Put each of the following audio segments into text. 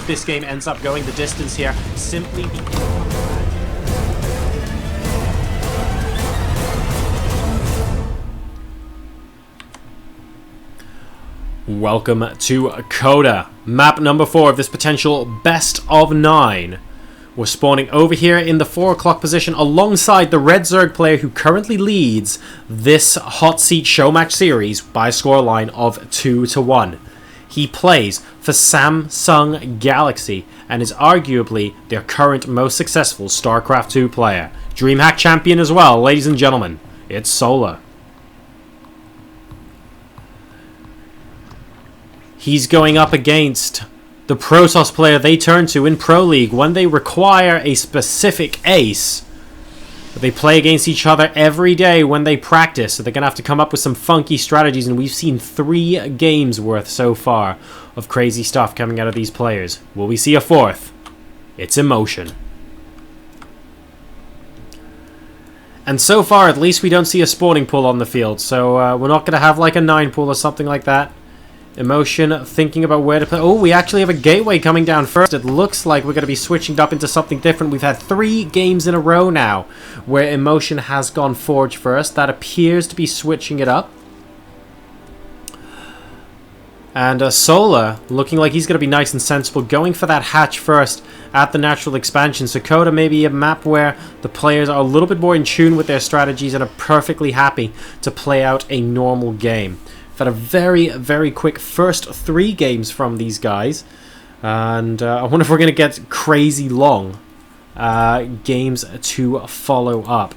this game ends up going the distance here, simply because... Welcome to Coda, map number 4 of this potential best of 9. We're spawning over here in the 4 o'clock position alongside the Red Zerg player who currently leads this Hot Seat Showmatch series by a scoreline of 2-1. He plays for Samsung Galaxy and is arguably their current most successful StarCraft 2 player. DreamHack champion as well, ladies and gentlemen. It's Solar. He's going up against the Protoss player they turn to in Pro League when they require a specific ace. They play against each other every day when they practice, so they're going to have to come up with some funky strategies, and we've seen 3 games worth so far of crazy stuff coming out of these players. Will we see a 4th? It's eMotion. And so far, at least we don't see a spawning pool on the field, so we're not going to have like a 9 pool or something like that. eMotion thinking about where to play. Oh, we actually have a gateway coming down first. It looks like we're going to be switching up into something different. We've had 3 games in a row now where eMotion has gone Forge first. That appears to be switching it up. And Solar looking like he's going to be nice and sensible, going for that hatch first at the natural expansion. So Coda may be a map where the players are a little bit more in tune with their strategies and are perfectly happy to play out a normal game. Had a very, very quick first 3 games from these guys, and I wonder if we're going to get crazy long games to follow up.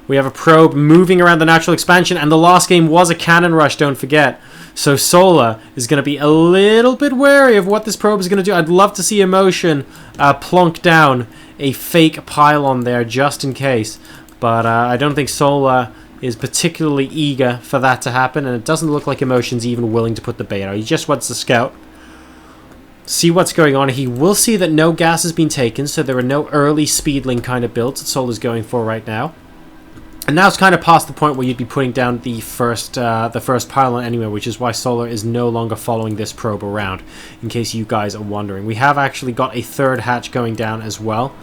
We have a probe moving around the natural expansion, and the last game was a cannon rush, don't forget. So Solar is going to be a little bit wary of what this probe is going to do. I'd love to see eMotion plonk down a fake pylon there just in case, but I don't think Solar is particularly eager for that to happen, and it doesn't look like eMotion's even willing to put the bait out. He just wants to scout, see what's going on. He will see that no gas has been taken, so there are no early speedling kind of builds that Solar's going for right now. And now it's kind of past the point where you'd be putting down the first pylon anyway, which is why Solar is no longer following this probe around, in case you guys are wondering. We have actually got a 3rd hatch going down as well.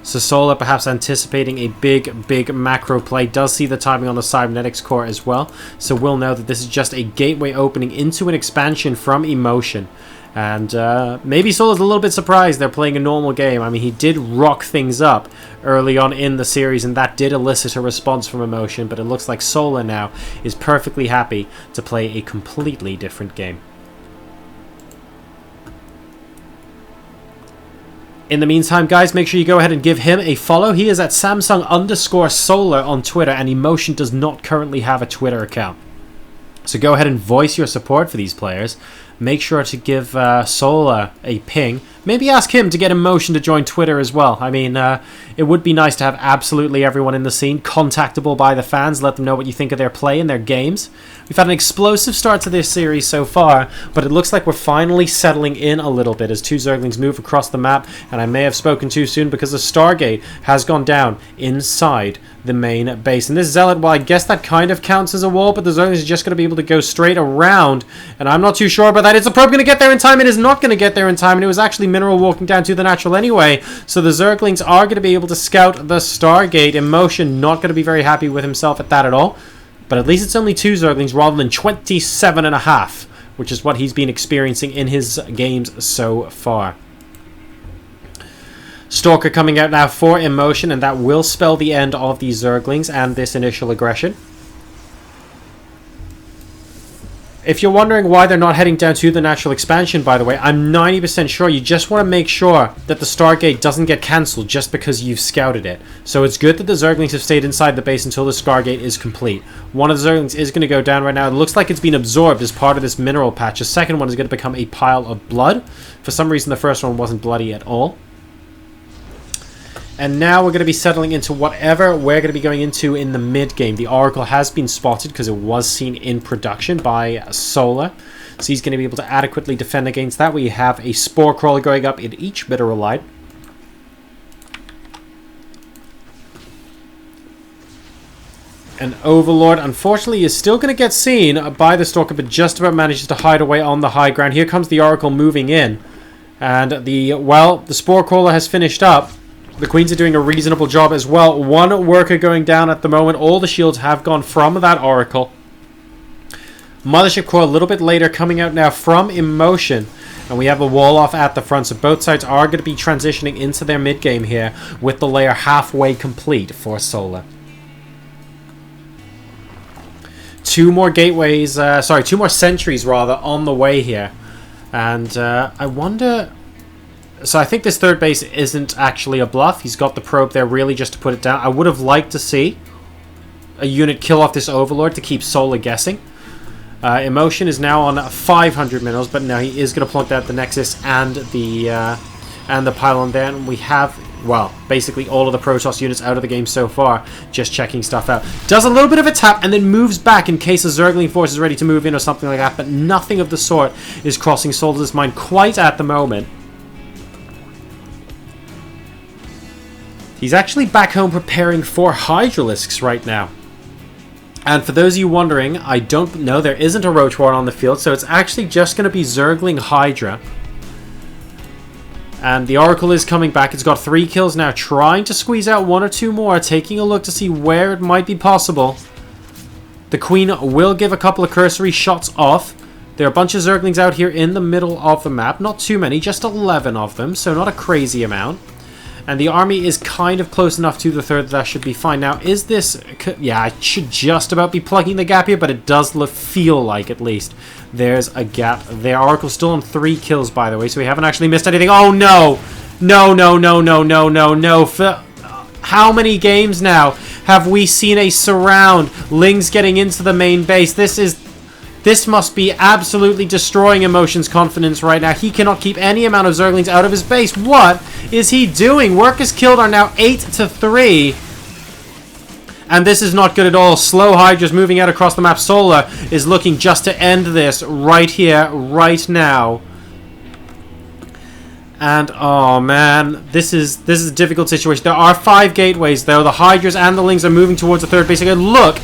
So Solar, perhaps anticipating a big macro play, does see the timing on the cybernetics core as well. So we'll know that this is just a gateway opening into an expansion from eMotion. And maybe Solar's a little bit surprised they're playing a normal game. I mean, he did rock things up early on in the series, and that did elicit a response from eMotion. But it looks like Solar now is perfectly happy to play a completely different game. In the meantime, guys, make sure you go ahead and give him a follow. He is at Samsung_Solar on Twitter, and eMotion does not currently have a Twitter account. So go ahead and voice your support for these players. Make sure to give Solar a ping. Maybe ask him to get eMotion to join Twitter as well. I mean, it would be nice to have absolutely everyone in the scene contactable by the fans. Let them know what you think of their play and their games. We've had an explosive start to this series so far, but it looks like we're finally settling in a little bit as 2 Zerglings move across the map, and I may have spoken too soon because the Stargate has gone down inside the main base. And this Zealot, well, I guess that kind of counts as a wall, but the Zerglings are just going to be able to go straight around, and I'm not too sure about that. Is the probe going to get there in time? It is not going to get there in time, and it was actually Mineral walking down to the natural anyway, so the Zerglings are going to be able to scout the Stargate. eMotion not going to be very happy with himself at that at all, but at least it's only 2 Zerglings rather than 27.5, which is what he's been experiencing in his games so far. Stalker coming out now for eMotion, and that will spell the end of the Zerglings and this initial aggression. If you're wondering why they're not heading down to the natural expansion, by the way, I'm 90% sure you just want to make sure that the Stargate doesn't get cancelled just because you've scouted it. So it's good that the Zerglings have stayed inside the base until the Stargate is complete. One of the Zerglings is going to go down right now. It looks like it's been absorbed as part of this mineral patch. The second one is going to become a pile of blood. For some reason, the first one wasn't bloody at all. And now we're going to be settling into whatever we're going to be going into in the mid-game. The Oracle has been spotted because it was seen in production by Solar. So he's going to be able to adequately defend against that. We have a Spore Crawler going up in each mineral line. An Overlord, unfortunately, is still going to get seen by the Stalker, but just about manages to hide away on the high ground. Here comes the Oracle moving in. And the Spore Crawler has finished up. The Queens are doing a reasonable job as well. One worker going down at the moment. All the shields have gone from that Oracle. Mothership Core a little bit later, coming out now from eMotion. And we have a wall off at the front. So both sides are going to be transitioning into their mid game here, with the layer halfway complete for Solar. Two more gateways, two more sentries rather, on the way here. And I wonder... So I think this third base isn't actually a bluff. He's got the probe there really just to put it down. I would have liked to see a unit kill off this Overlord to keep Solar guessing. eMotion is now on 500 minerals, but now he is going to plunk out the Nexus and the pylon there. And we have, well, basically all of the Protoss units out of the game so far, just checking stuff out. Does a little bit of a tap and then moves back in case a Zergling force is ready to move in or something like that, but nothing of the sort is crossing Solar's mind quite at the moment. He's actually back home preparing for Hydralisks right now. And for those of you wondering, I don't know, there isn't a Roach Warren on the field, so it's actually just going to be Zergling Hydra. And the Oracle is coming back. It's got 3 kills now, trying to squeeze out 1 or 2 more, taking a look to see where it might be possible. The Queen will give a couple of cursory shots off. There are a bunch of Zerglings out here in the middle of the map. Not too many, just 11 of them, so not a crazy amount. And the army is kind of close enough to the third that should be fine. Now, is this... Yeah, I should just about be plugging the gap here, but it does feel like, at least, there's a gap there. Oracle's still on 3 kills, by the way, so we haven't actually missed anything. Oh, no! No, no, no, no, no, no, no. For how many games now have we seen a surround? Ling's getting into the main base. This must be absolutely destroying eMotion's confidence right now. He cannot keep any amount of Zerglings out of his base. What is he doing? Workers killed are now 8-3. And this is not good at all. Slow Hydra's moving out across the map. Solar is looking just to end this right here, right now. And, oh man, this is a difficult situation. There are 5 gateways, though. The Hydras and the Lings are moving towards the third base. Again, look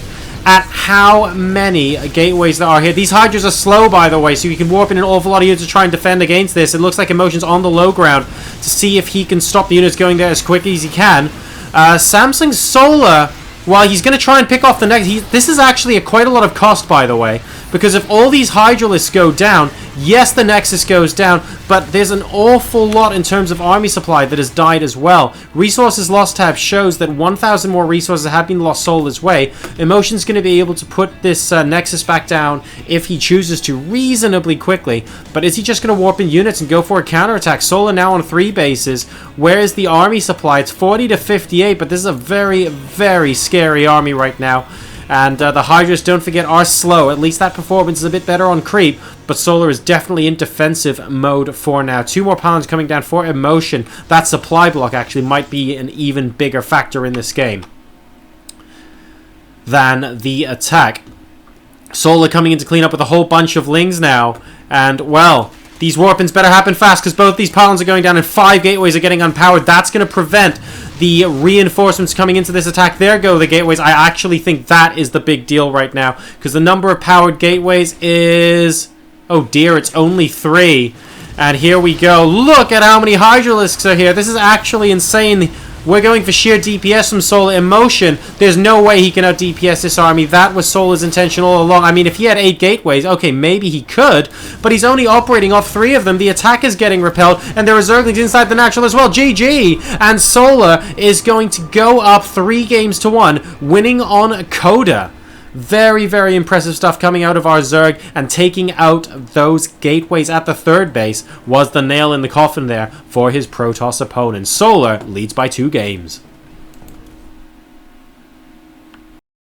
at how many gateways there are here. These Hydras are slow, by the way, so you can warp in an awful lot of units to try and defend against this. It looks like eMotion's on the low ground to see if he can stop the units going there as quickly as he can. Samsung Solar, while he's going to try and pick off the next... This is actually quite a lot of cost, by the way, because if all these Hydralisks go down, yes, the Nexus goes down, but there's an awful lot in terms of army supply that has died as well. Resources lost tab shows that 1,000 more resources have been lost Solar's way. eMotion's going to be able to put this Nexus back down if he chooses to reasonably quickly, but is he just going to warp in units and go for a counterattack? Solar now on 3 bases. Where is the army supply? It's 40-58, but this is a very, very scary army right now. And the Hydras, don't forget, are slow. At least that performance is a bit better on creep. But Solar is definitely in defensive mode for now. 2 more pylons coming down for eMotion. That supply block actually might be an even bigger factor in this game than the attack. Solar coming in to clean up with a whole bunch of Lings now. And, well, these warpins better happen fast because both these pylons are going down and 5 gateways are getting unpowered. That's going to prevent the reinforcements coming into this attack. There go the gateways. I actually think that is the big deal right now because the number of powered gateways is... Oh dear, it's only 3. And here we go. Look at how many Hydralisks are here. This is actually insane. We're going for sheer DPS from Solar. eMotion, there's no way he can out DPS this army. That was Solar's intention all along. I mean, if he had 8 gateways, okay, maybe he could, but he's only operating off 3 of them. The attack is getting repelled, and there are Zerglings inside the natural as well. GG! And Solar is going to go up 3-1, winning on Coda. Very, very impressive stuff coming out of our Zerg, and taking out those gateways at the third base was the nail in the coffin there for his Protoss opponent. Solar leads by 2 games.